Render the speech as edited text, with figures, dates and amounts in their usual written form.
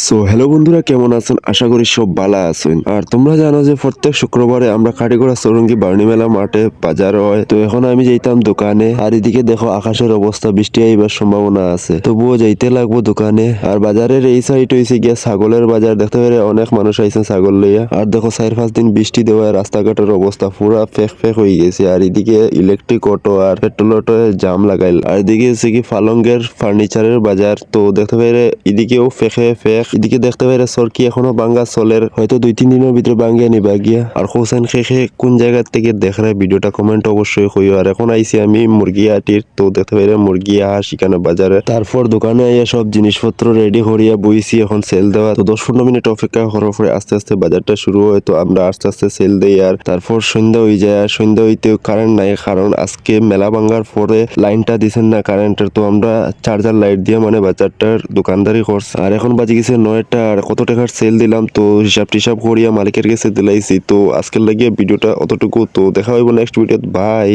So hello বন্ধুরা, কেমন আছেন? আশা করি সব ভালো আছেন। আর তোমরা জানো যে প্রত্যেক শুক্রবারে আমরা কাটিগড়া চৌরঙ্গি বার্নি মেলা মাঠে বাজার হয়। তো এখন আমি যাইতাম দোকানে, আর এদিকে দেখো আকাশের অবস্থা, বৃষ্টি আইবার সম্ভাবনা আছে, তবুও যাইতে লাগবো দোকানে। আর বাজারের এই সাইড হয়েছে গিয়া ছাগলের বাজার, দেখতে পেরে অনেক মানুষ আইসেন ছাগল লইয়া। আর দেখো 4-5 দিন বৃষ্টি দেওয়ায় রাস্তাঘাটের অবস্থা পুরা ফেক ফেক হয়ে গেছে। আর এদিকে ইলেকট্রিক অটো আর পেট্রোল অটো জাম লাগাইল। আর এদিকে হচ্ছে কি ফালঙ্গের ফার্নিচারের বাজার, তো দেখতে পেরে এদিকেও ফেকে ফেক। এদিকে দেখতে পাই সরকি এখনো বাঙ্গা চলের, হয়তো 2-3 দিনের ভিতরে বাঙ্গিয়া নিবা গিয়া। আর হোসেন খেখে কোন জায়গা থেকে দেখরে ভিডিওটা কমেন্ট অবশ্যই কইও। আর এখন আইছি আমি মুরগি আটির, তো দেখতে পাই মুরগি আহা শিখানো বাজারে। তারপর দোকানে আইয়া সব জিনিসপত্র রেডি করিয়া বইছি এখন সেল দেওয়া। তো 10-15 মিনিট অপেক্ষা করার পরে আস্তে আস্তে বাজারটা শুরু হয়। তো আমরা আস্তে আস্তে সেল দেই। আর তারপর সন্ধ্যা হয়ে যায়। আর সন্ধ্যা হইতেও কারেন্ট নাই, কারণ আজকে মেলা ভাঙ্গার পরে লাইনটা দিছেন না কারেন্টের। তো আমরা চার্জার লাইট দিয়ে মানে বাজারটার দোকানদারি করছি। আর এখন বাজে গেছে 9টা। আর কত টাকার সেল দিলাম তো হিসাব টিসাব করিয়া মালিকের কাছে দিলাইছি। তো আজকের লাগিয়ে ভিডিওটা অতটুকু। তো দেখা হইব নেক্সট ভিডিওতে। বাই।